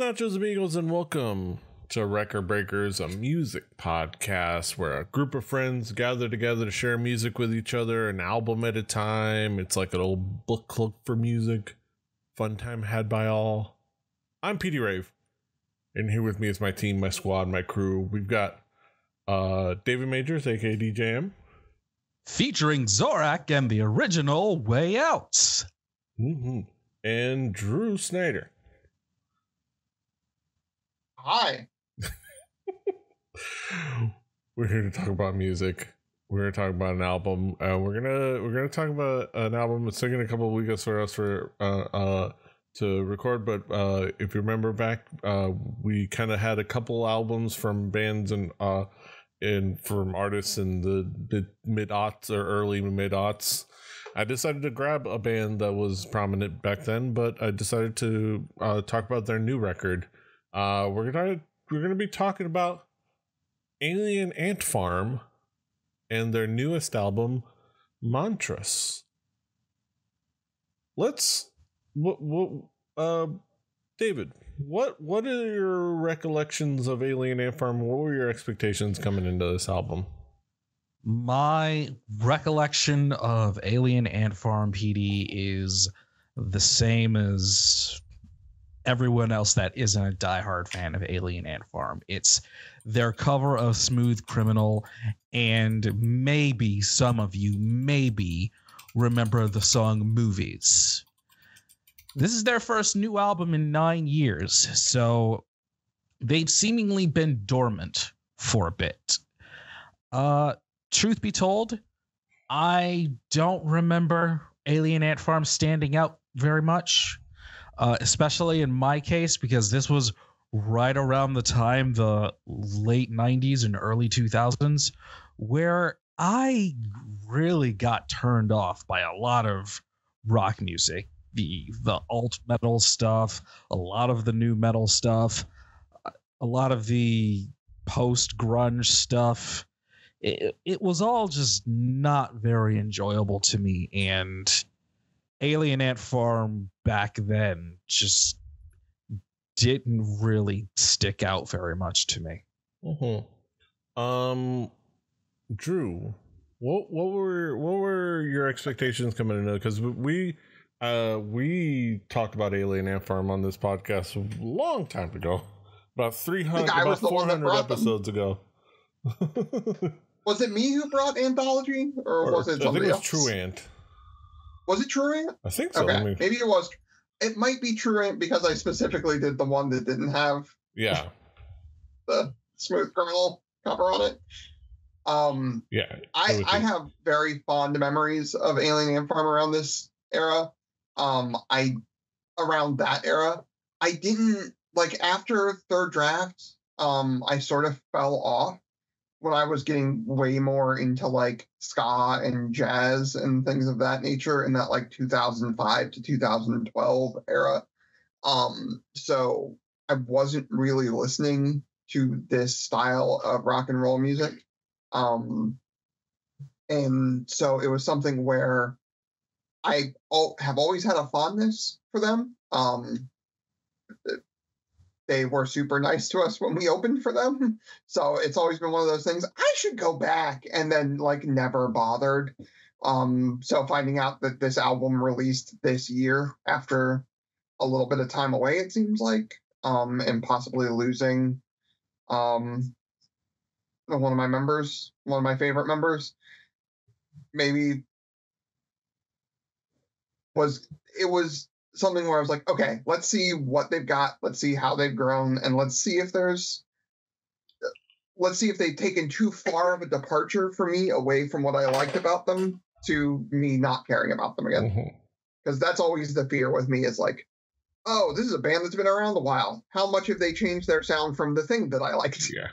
Nachos Amigos, and welcome to Record Breakers, a music podcast where a group of friends gather together to share music with each other, an album at a time. It's like an old book club for music. Fun time had by all. I'm Petey Rave, and here with me is my team, my squad, my crew. We've got David Majors, aka DJM. Featuring Zorak and the original Way Outs. And Drew Snyder. Hi. We're here to talk about music. We're going to talk about an album. We're gonna talk about an album. It's taken a couple of weeks for us to record, but if you remember back, we kind of had a couple albums from bands and from artists in the mid-aughts or early mid-aughts. I decided to grab a band that was prominent back then, but I decided to talk about their new record. We're gonna be talking about Alien Ant Farm and their newest album, mAntras. David, what are your recollections of Alien Ant Farm? What were your expectations coming into this album? My recollection of Alien Ant Farm, PD, is the same as everyone else that isn't a diehard fan of Alien Ant Farm. It's their cover of Smooth Criminal, and maybe some of you remember the song Movies. This is their first new album in 9 years, so they've seemingly been dormant for a bit. Truth be told, I don't remember Alien Ant Farm standing out very much. Especially in my case, because this was right around the time, the late 90s and early 2000s, where I really got turned off by a lot of rock music, the alt metal stuff, a lot of the new metal stuff, a lot of the post grunge stuff. It was all just not very enjoyable to me, and Alien Ant Farm back then just didn't really stick out very much to me. Drew, what were your expectations coming into it? Because we talked about Alien Ant Farm on this podcast a long time ago, about 400 episodes ago. Was it me who brought Anthology, or was it somebody else? I think it was True Ant. Was it True Ant? I think so. Okay, maybe it was. It might be True Ant because I specifically did the one that didn't have the Smooth Criminal cover on it. I have very fond memories of Alien Ant Farm around this era. Around that era, I didn't like after Third Draft. I sort of fell off when I was getting way more into like ska and jazz and things of that nature in that like 2005 to 2012 era. So I wasn't really listening to this style of rock and roll music. And so it was something where I have always had a fondness for them. They were super nice to us when we opened for them. So it's always been one of those things. I should go back, and then like never bothered. So finding out that this album released this year after a little bit of time away, it seems like, and possibly losing one of my favorite members, maybe it was something where I was like, okay, let's see what they've got. Let's see how they've grown. And let's see if they've taken too far of a departure for me away from what I liked about them to me not caring about them again. Because that's always the fear with me is like, oh, this is a band that's been around a while. How much have they changed their sound from the thing that I liked? Yeah.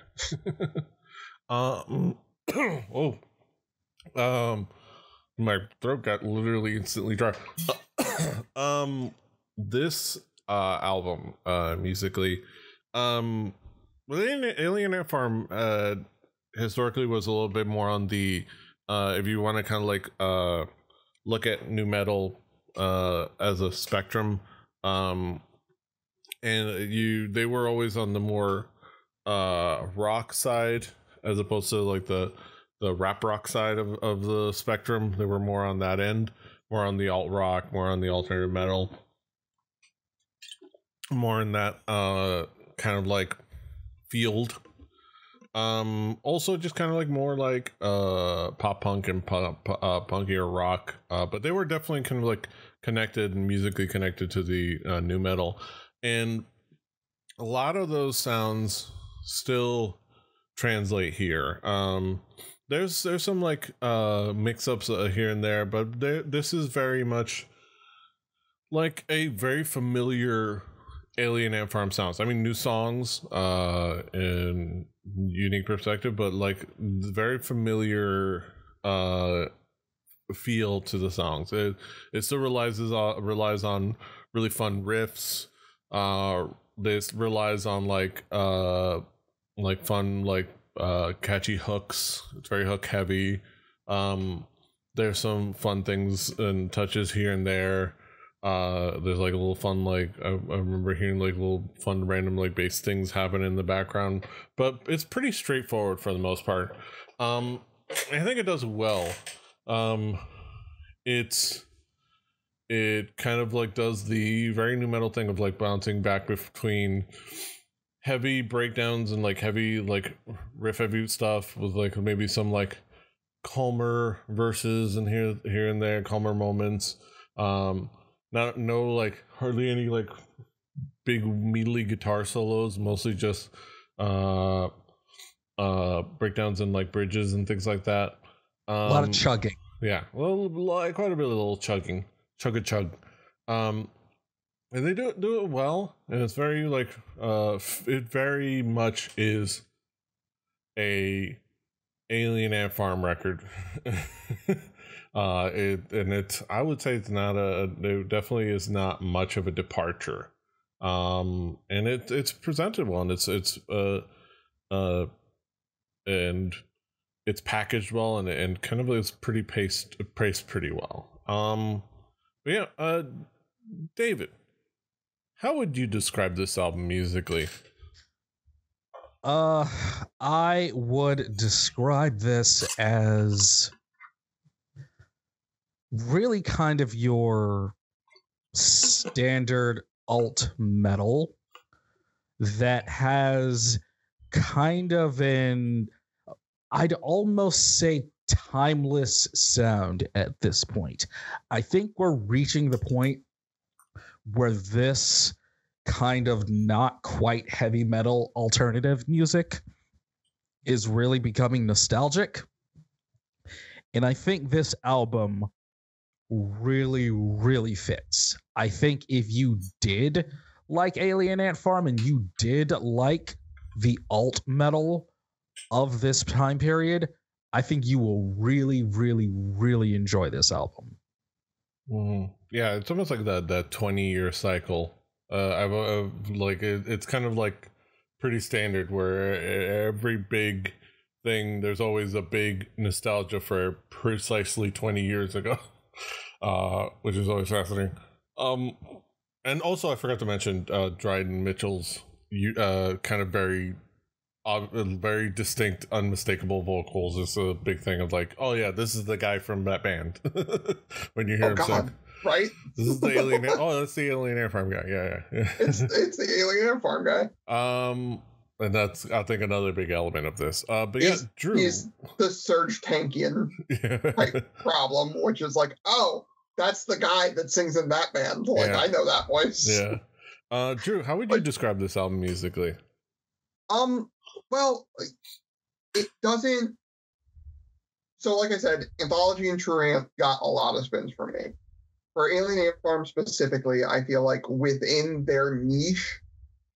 My throat got literally instantly dry. This album, musically, Alien Ant Farm historically was a little bit more on the if you want to kind of like look at new metal as a spectrum, and they were always on the more rock side as opposed to like the rap rock side of the spectrum. They were more on that end, more on the alt rock, more on the alternative metal, more in that kind of like field. Also just kind of like more like pop punk and punkier rock, but they were definitely kind of like connected and musically connected to the new metal, and a lot of those sounds still translate here. There's some like mix-ups here and there, but this is very much like a very familiar Alien Ant Farm sounds. I mean, new songs and unique perspective, but like very familiar feel to the songs. It still relies on really fun riffs. This relies on like fun catchy hooks. It's very hook heavy. There's some fun things and touches here and there. There's like a little fun I remember hearing like little fun random like bass things happen in the background, but it's pretty straightforward for the most part. I think it does well. It kind of like does the very new metal thing of like bouncing back between heavy breakdowns and like heavy like riff heavy stuff with like maybe some like calmer verses and here and there, calmer moments. No like hardly any like big meaty guitar solos, mostly just breakdowns and like bridges and things like that. A lot of chugging. Yeah, well, quite a bit of little chugging, chug. And they do it well, and it's very like it very much is a Alien Ant Farm record. I would say it definitely is not much of a departure. And it's presented well, and and it's packaged well, and kind of it's pretty paced pretty well. But yeah, David, how would you describe this album musically? I would describe this as really kind of your standard alt metal that has kind of I'd almost say timeless sound at this point. I think we're reaching the point where this kind of not quite heavy metal alternative music is really becoming nostalgic. And I think this album really, really fits. I think if you did like Alien Ant Farm and you did like the alt metal of this time period, I think you will really, really, really enjoy this album. Yeah, it's almost like that 20-year cycle. I've like it's kind of like pretty standard where every big thing there's always a big nostalgia for precisely 20 years ago, which is always fascinating. And also I forgot to mention Dryden Mitchell's kind of very distinct, unmistakable vocals is a big thing of like, oh yeah, this is the guy from that band. When you hear him sing, right? This is the Alien. Oh, that's the Alien Ant Farm guy. Yeah. It's the Alien Ant Farm guy. And that's I think another big element of this. But yeah, Drew, he's the Serge Tankian type problem, which is like, oh, that's the guy that sings in that band. Like I know that voice. Yeah. Drew, how would you describe this album musically? Well, it doesn't. So, like I said, Anthology and True got a lot of spins for me. For Alien Ant Farm specifically, I feel like within their niche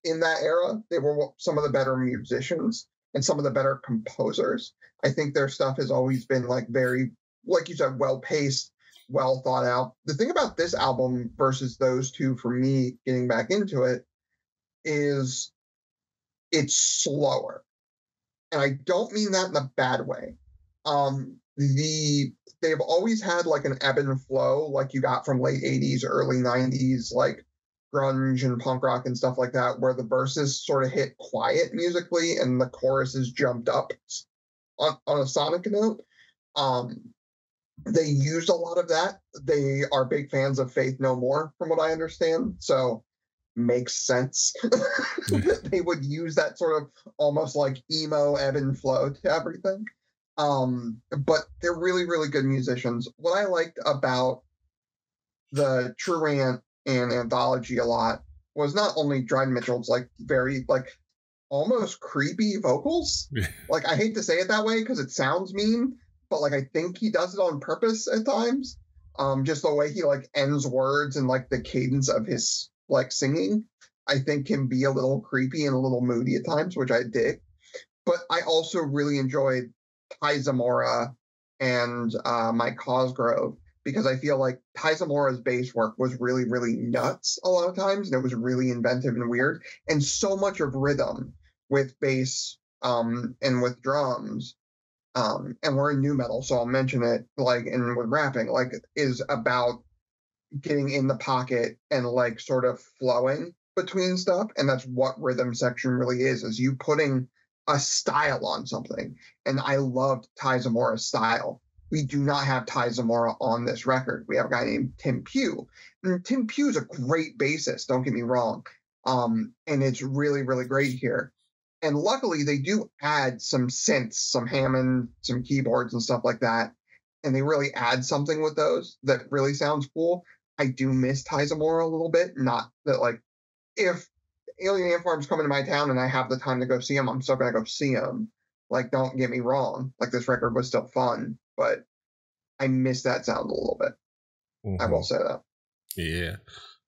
in that era, they were some of the better musicians and some of the better composers. I think their stuff has always been like very, like you said, well paced, well thought out. The thing about this album versus those two, for me, getting back into it, is it's slower. And I don't mean that in a bad way. They've always had like an ebb and flow, like you got from late 80s, early 90s, like grunge and punk rock and stuff like that, where the verses sort of hit quiet musically and the chorus is jumped up on a sonic note. They used a lot of that. They are big fans of Faith No More, from what I understand. So makes sense. They would use that sort of almost like emo ebb and flow to everything. But they're really, really good musicians. What I liked about the True Rant and Anthology a lot was not only Dryden Mitchell's like very like almost creepy vocals. Like I hate to say it that way because it sounds mean, but like I think he does it on purpose at times. Just the way he like ends words and like the cadence of his like singing, I think can be a little creepy and a little moody at times, which I dig. But I also really enjoyed Ty Zamora and Mike Cosgrove, because I feel like Ty Zamora's bass work was really, really nuts a lot of times, and it was really inventive and weird. And so much of rhythm with bass and with drums, and we're in new metal, so I'll mention it, like, and with rapping, like, is about getting in the pocket and like sort of flowing between stuff. And that's what rhythm section really is you putting a style on something. And I loved Ty Zamora's style. We do not have Ty Zamora on this record. We have a guy named Tim Pugh. And Tim Pugh's a great bassist, don't get me wrong. And it's really, really great here. And luckily they do add some synths, some Hammond, some keyboards and stuff like that. And they really add something with those that really sounds cool. I do miss Ty Zamora a little bit. Not that, like, if Alien Ant Farm's coming to my town and I have the time to go see him, I'm still going to go see him. Like, don't get me wrong. Like, this record was still fun, but I miss that sound a little bit. Mm-hmm. I will say that. Yeah.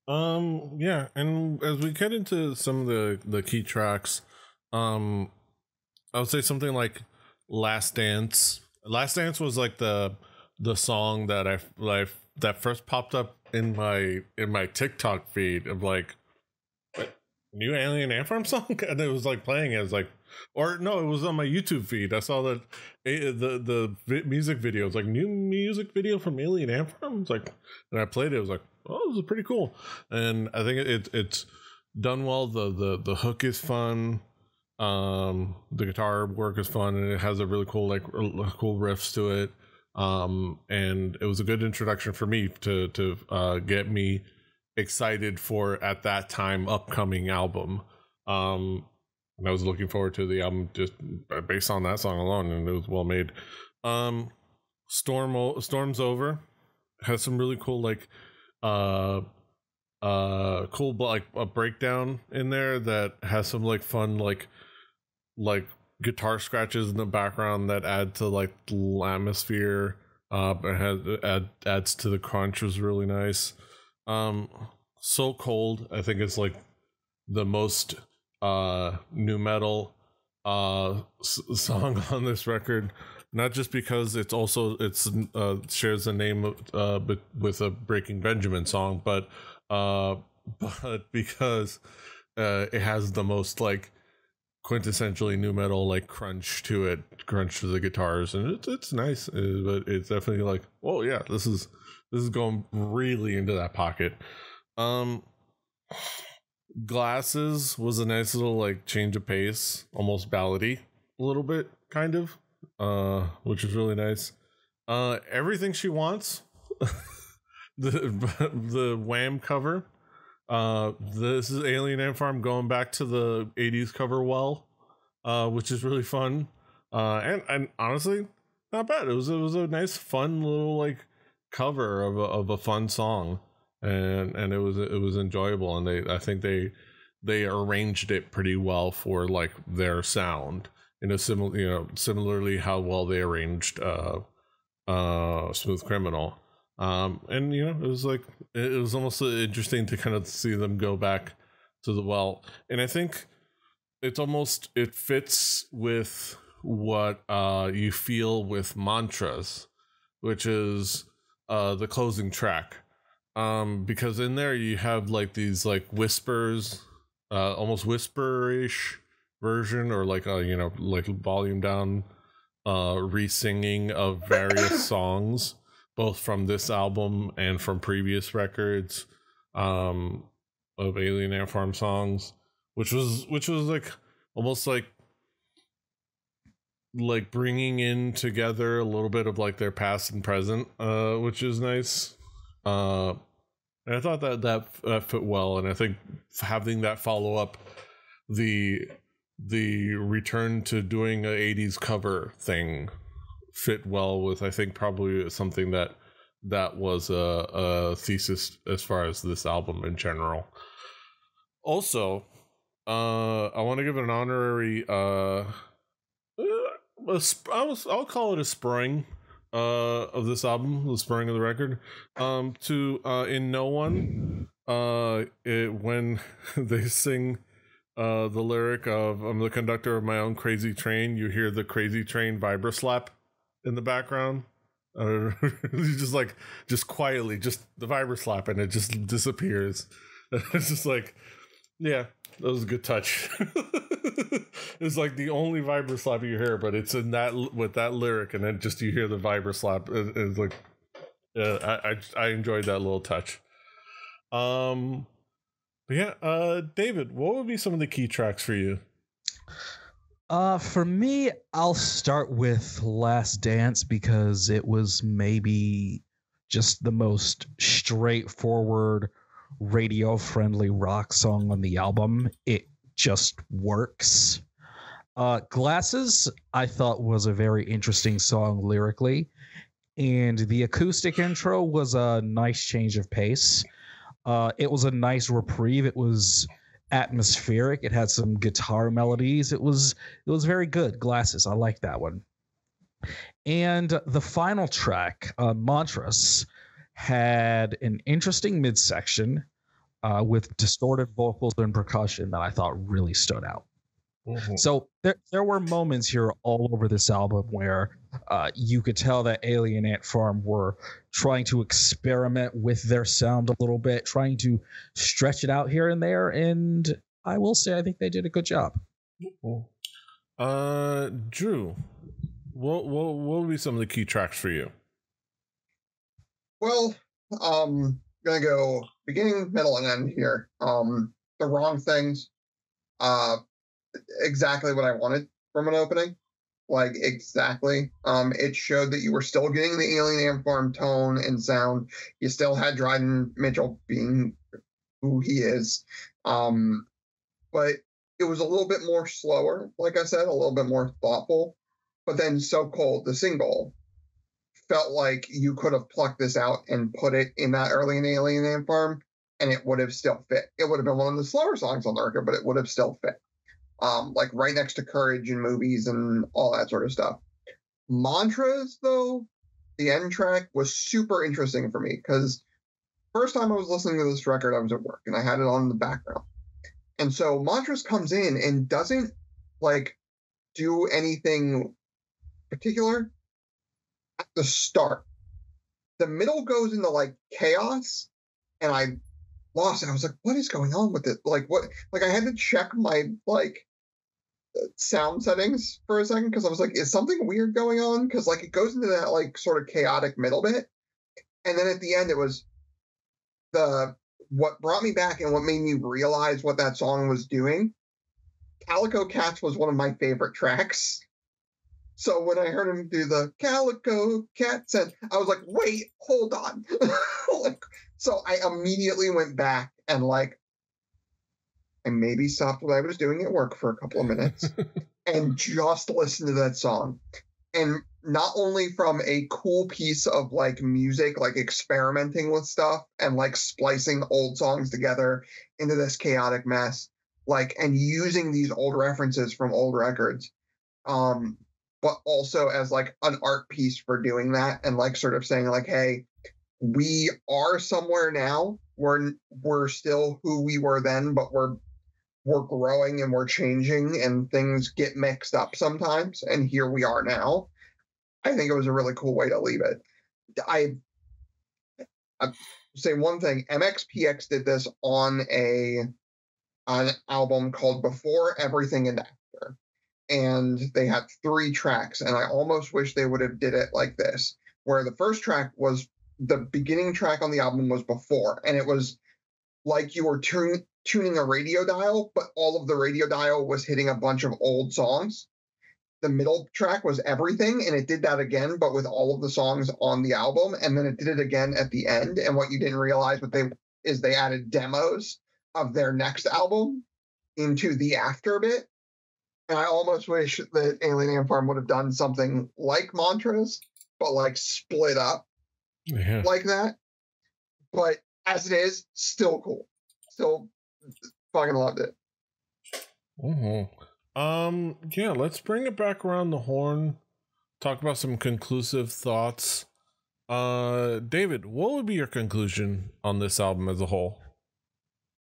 Yeah. And as we get into some of the key tracks, I would say something like Last Dance. Last Dance was like the song that I that first popped up in my TikTok feed of like, what, new Alien Ant Farm song, and it was like playing as like, or no, it was on my YouTube feed. I saw that the music video was like, new music video from Alien Ant Farm. It's like, and I played it. I was like, oh, this is pretty cool. And I think it's done well. The hook is fun. The guitar work is fun, and it has a really cool cool riffs to it. And it was a good introduction for me to get me excited for, at that time, upcoming album. And I was looking forward to the album just based on that song alone, and it was well made. Storm's Over has some really cool cool like a breakdown in there that has some like fun like guitar scratches in the background that add to like the atmosphere. Adds to the crunch, was really nice. So Cold, I think it's like the most new metal song on this record, not just because it's shares the name with a Breaking Benjamin song, but because it has the most like quintessentially new metal like crunch to the guitars, and it's nice, but it's definitely like, oh yeah, this is going really into that pocket. Glasses was a nice little like change of pace, almost ballady a little bit, kind of, which is really nice. Everything She Wants, the Wham cover. This is Alien Ant Farm going back to the 80s cover which is really fun. And honestly, not bad. It was a nice, fun little like cover of a fun song, and it was enjoyable. And I think they arranged it pretty well for like their sound in a similarly how well they arranged Smooth Criminal. And it was like, it was almost interesting to kind of see them go back to the well. And I think it fits with what you feel with Mantras, which is the closing track, because in there you have like these like whispers, almost whisperish version, or like like volume down re-singing of various songs, both from this album and from previous records. of Alien Ant Farm songs, which was like almost like bringing in together a little bit of like their past and present, which is nice. And I thought that fit well, and I think having that follow up the return to doing a 80s cover thing fit well with, I think, probably something that was a thesis as far as this album in general. Also, I want to give an honorary I'll call it a spring of this album, the spring of the record, to In No One, when they sing the lyric of "I'm the conductor of my own crazy train," you hear the crazy train vibra slap in the background. Just quietly, just the vibra slap, and it just disappears. It's just like, yeah, that was a good touch. It's like the only vibra slap you hear, but it's in that with that lyric, and then just you hear the vibra slap. It's like, I enjoyed that little touch. But yeah, David, what would be some of the key tracks for you? For me, I'll start with Last Dance because it was maybe just the most straightforward, radio-friendly rock song on the album. It just works. Glasses, I thought, was a very interesting song lyrically, and the acoustic intro was a nice change of pace. It was a nice reprieve. It was atmospheric. It had some guitar melodies. It was very good. Glasses, I like that one. And the final track, Mantras, had an interesting midsection with distorted vocals and percussion that I thought really stood out. Mm-hmm. So there were moments here all over this album where you could tell that Alien Ant Farm were trying to experiment with their sound a little bit, trying to stretch it out here and there, and I will say I think they did a good job. Drew, what would be some of the key tracks for you? Well, gonna go beginning, middle, and end here. The Wrong Things, exactly what I wanted from an opening. Like, exactly. It showed that you were still getting the Alien Ant Farm tone and sound. You still had Dryden Mitchell being who he is. But it was a little bit more slower, like I said, a little bit more thoughtful. But then So Cold, the single, felt like you could have plucked this out and put it in that early in Alien Ant Farm, and it would have still fit. It would have been one of the slower songs on the record, but it would have still fit. Like right next to Courage in movies and all that sort of stuff. Mantras, though, the end track was super interesting for me because first time I was listening to this record, I was at work and I had it on in the background. And so Mantras comes in and doesn't like do anything particular at the start. The middle goes into like chaos, and I lost it. I was like, what is going on with it? Like, what? Like, I had to check my like sound settings for a second because I was like, is something weird going on? Because like it goes into that like sort of chaotic middle bit, and then at the end it was what brought me back and what made me realize what that song was doing. Calico Cats was one of my favorite tracks. So when I heard him do the Calico Cats, and I was like, wait, hold on. Like, so I immediately went back and like, I maybe stopped what I was doing at work for a couple of minutes and just listened to that song. And not only from a cool piece of like music, like experimenting with stuff and like splicing old songs together into this chaotic mess, like, and using these old references from old records, but also as like an art piece for doing that and like sort of saying like, hey, we are somewhere now. We're still who we were then, but we're growing and we're changing and things get mixed up sometimes. And here we are now. I think it was a really cool way to leave it. I say one thing, MXPX did this on an album called Before Everything and After. And they had 3 tracks. And I almost wish they would have did it like this, where the first track was the beginning track on the album was Before. And it was like you were tuning a radio dial, but all of the radio dial was hitting a bunch of old songs. The middle track was everything, and it did that again, but with all of the songs on the album, and then it did it again at the end. And what you didn't realize they added demos of their next album into the after bit. And I almost wish that Alien Ant Farm would have done something like Mantras, but like split up like that. But as it is, still cool. Still fucking loved it. Mm-hmm. Yeah, let's bring it back around the horn. Talk about some conclusive thoughts. David, what would be your conclusion on this album as a whole?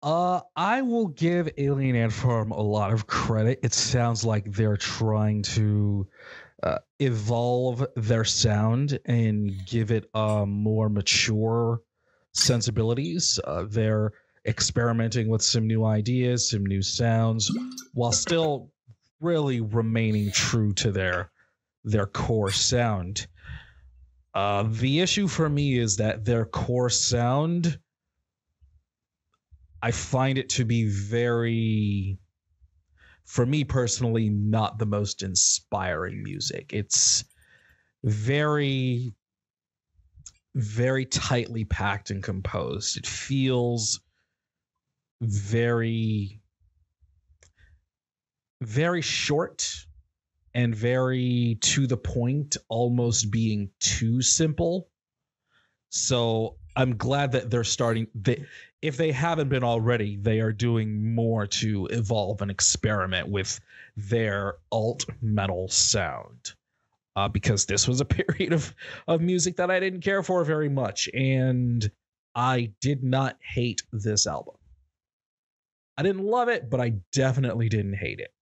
I will give Alien Ant Farm a lot of credit. It sounds like they're trying to evolve their sound and give it more mature sensibilities. They're experimenting with some new ideas, some new sounds, while still really remaining true to their core sound. The issue for me is that their core sound, I find it to be very, for me personally, not the most inspiring music. It's very, very tightly packed and composed. It feels very, very short and very to the point, almost being too simple. So I'm glad that they're starting. If they haven't been already, they are doing more to evolve and experiment with their alt metal sound. Because this was a period of music that I didn't care for very much, and I did not hate this album. I didn't love it, but I definitely didn't hate it.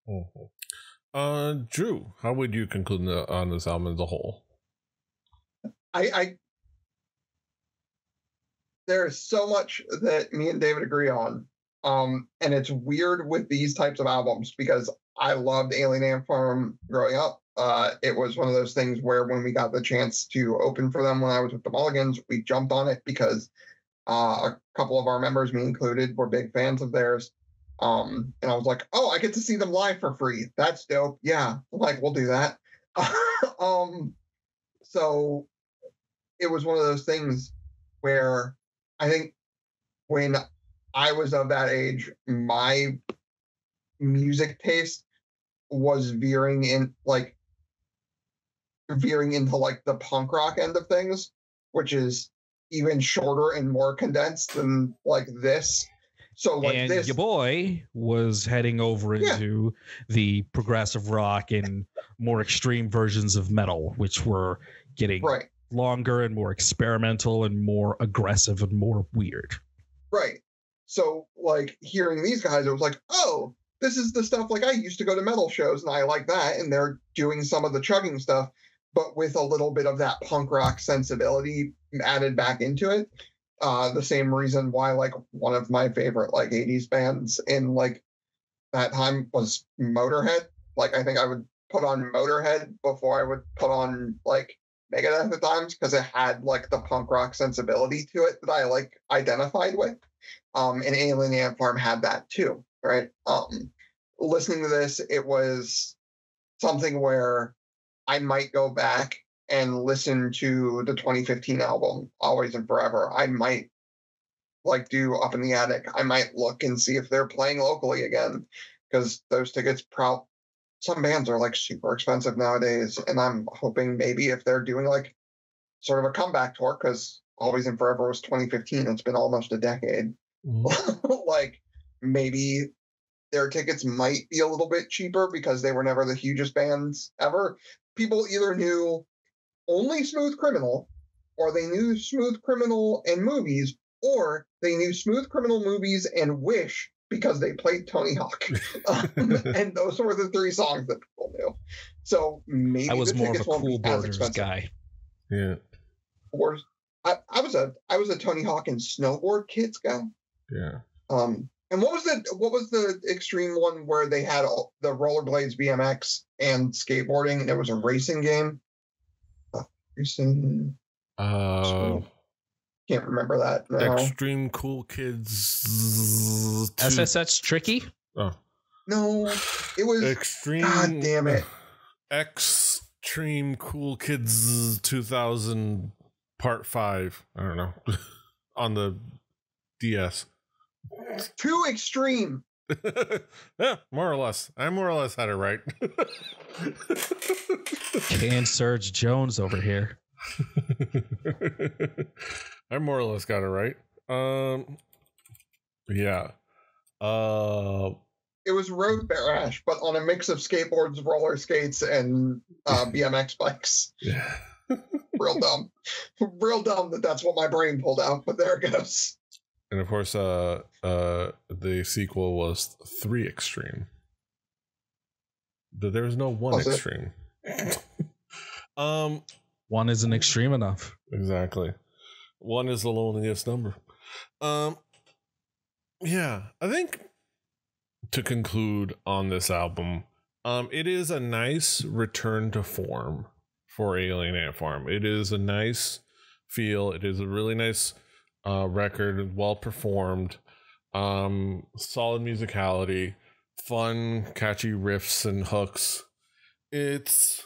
Mm-hmm. Drew, how would you conclude on this album as a whole? There's so much that me and David agree on. And it's weird with these types of albums because I loved Alien Ant Farm growing up. It was one of those things where when we got the chance to open for them when I was with the Mulligans, we jumped on it because a couple of our members, me included, were big fans of theirs. And I was like, oh, I get to see them live for free. That's dope. Yeah, like we'll do that. So it was one of those things where I think when I was of that age, my music taste was veering into like the punk rock end of things, which is even shorter and more condensed than like this. So like and this, your boy was heading over into the progressive rock and more extreme versions of metal, which were getting longer and more experimental and more aggressive and more weird. Right. So like hearing these guys, it was like, oh, this is the stuff like I used to go to metal shows and I like that. And they're doing some of the chugging stuff, but with a little bit of that punk rock sensibility added back into it. The same reason why like one of my favorite like 80s bands in like that time was Motorhead. Like I think I would put on Motorhead before I would put on like Megadeth at times because it had like the punk rock sensibility to it that I like identified with. And Alien Ant Farm had that too, right? Listening to this, it was something where I might go back and listen to the 2015 album, Always and Forever. I might like do Up in the Attic. I might look and see if they're playing locally again because those tickets some bands are like super expensive nowadays. And I'm hoping maybe if they're doing like sort of a comeback tour, because Always and Forever was 2015, it's been almost a decade. Mm-hmm. Like maybe their tickets might be a little bit cheaper because they were never the hugest bands ever. People either knew only Smooth Criminal, or they knew Smooth Criminal and movies, or they knew Smooth Criminal movies and Wish because they played Tony Hawk. And those were the three songs that people knew. So maybe I was the more of a tickets won't Cool be as Borders expensive. guy. Yeah. Or I was a Tony Hawk and Snowboard Kids guy. Yeah. And what was the extreme one where they had the rollerblades, BMX, and skateboarding, and it was a racing game? Racing. Can't remember that now. Extreme Cool Kids. SSX Tricky? Oh. No, it was Extreme. God damn it. Extreme Cool Kids 2000 Part 5. I don't know. On the DS. Too extreme. Yeah, more or less. I more or less had it right. Canned Serge Jones over here. I more or less got it right. Yeah. It was Road Rash, but on a mix of skateboards, roller skates, and BMX bikes. Yeah. Real dumb. Real dumb that's what my brain pulled out, but there it goes. And of course, the sequel was 3 Extreme. But there was no 1 Was Extreme. One isn't extreme enough. Exactly. 1 is the loneliest number. Yeah, I think to conclude on this album, it is a nice return to form for Alien Ant Farm. It is a nice feel. It is a really nice record, well performed, solid musicality, fun, catchy riffs and hooks. It's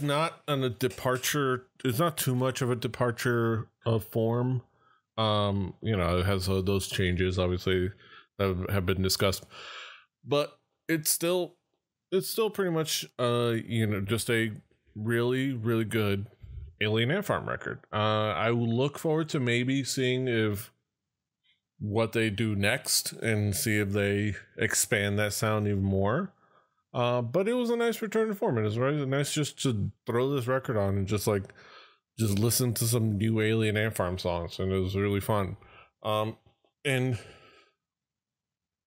not a departure. It's not too much of a departure of form. It has those changes obviously that have been discussed, but it's still pretty much just a really, really good Alien Ant Farm record. I will look forward to maybe seeing what they do next and see if they expand that sound even more. But it was a nice return to form. It was really nice just to throw this record on and just listen to some new Alien Ant Farm songs, and it was really fun. And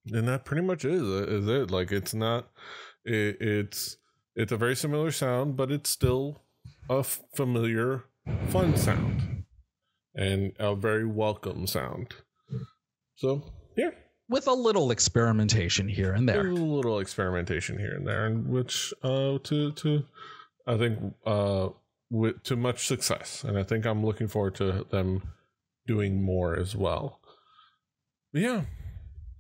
that pretty much is it. Like, it's not. It's a very similar sound, but it's still a familiar, fun sound, and a very welcome sound. So yeah. With a little experimentation here and there. A little experimentation here and there, and which I think to much success, and I think I'm looking forward to them doing more as well. But yeah,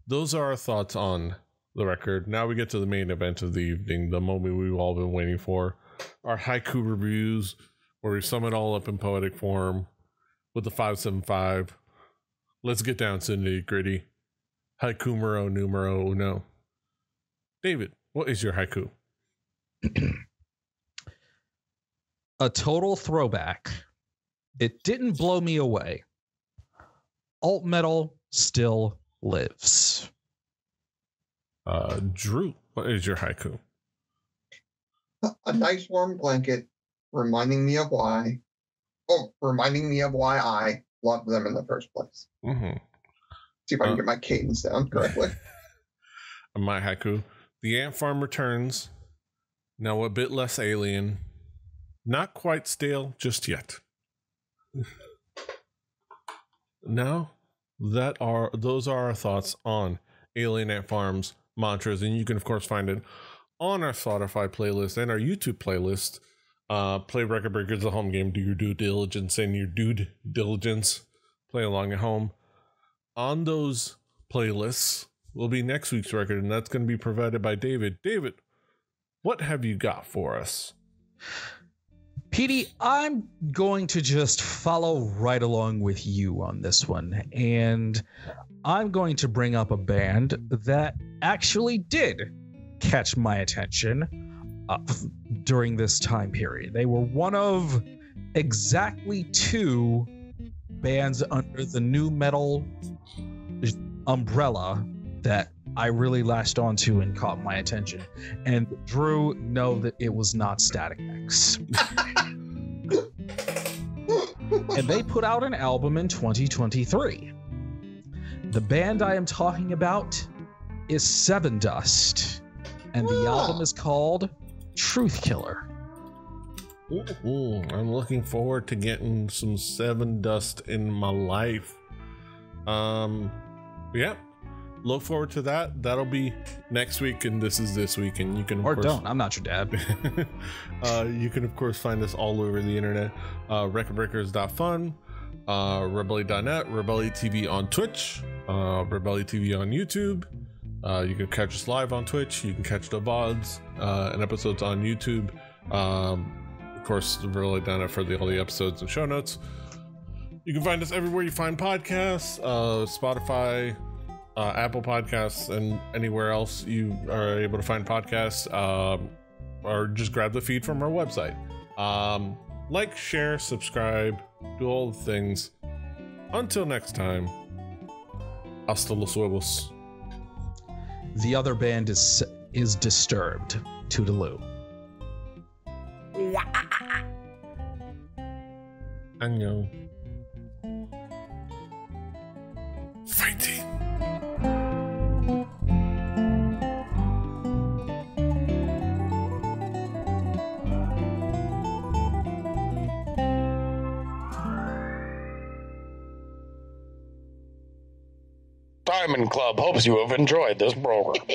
those are our thoughts on the record. Now we get to the main event of the evening, the moment we've all been waiting for, our haiku reviews, where we sum it all up in poetic form with the 575. Let's get down to the nitty gritty. Haiku numero uno. David, what is your haiku? A total throwback. It didn't blow me away. Alt metal still lives. Drew, what is your haiku? A nice warm blanket reminding me of why I loved them in the first place. Mm-hmm. See if I can get my cadence down correctly. My haiku. The Ant Farm returns. Now a bit less alien. Not quite stale just yet. Now, those are our thoughts on Alien Ant Farm's mantras, and you can of course find it on our Spotify playlist and our YouTube playlist. Play Record Breakers, the home game. Do your due diligence and your due diligence. Play along at home. On those playlists will be next week's record, and that's going to be provided by David. David, what have you got for us? Petey, I'm going to just follow right along with you on this one, and I'm going to bring up a band that actually did catch my attention during this time period. They were one of exactly 2 bands under the nu metal umbrella that I really latched onto and caught my attention. And Drew, know that it was not Static X. And they put out an album in 2023. The band I am talking about is Seven Dust, and the album is called Truth Killer. Ooh, I'm looking forward to getting some Seven Dust in my life. Yeah, look forward to that. That'll be next week, and this is this week, and you can don't. I'm not your dad. You can of course find us all over the internet. Recordbreakers.fun, Rebelly.net, Rebelly TV on Twitch, Rebelly TV on YouTube. You can catch us live on Twitch. You can catch the VODs and episodes on YouTube. Of course, Rebelly.net for all the episodes and show notes. You can find us everywhere you find podcasts, Spotify, Apple Podcasts, and anywhere else you are able to find podcasts, or just grab the feed from our website. Like, share, subscribe, do all the things. Until next time, hasta los huevos. The other band is Disturbed. Toodaloo. Annyeong. Fighting. Diamond Club hopes you have enjoyed this program.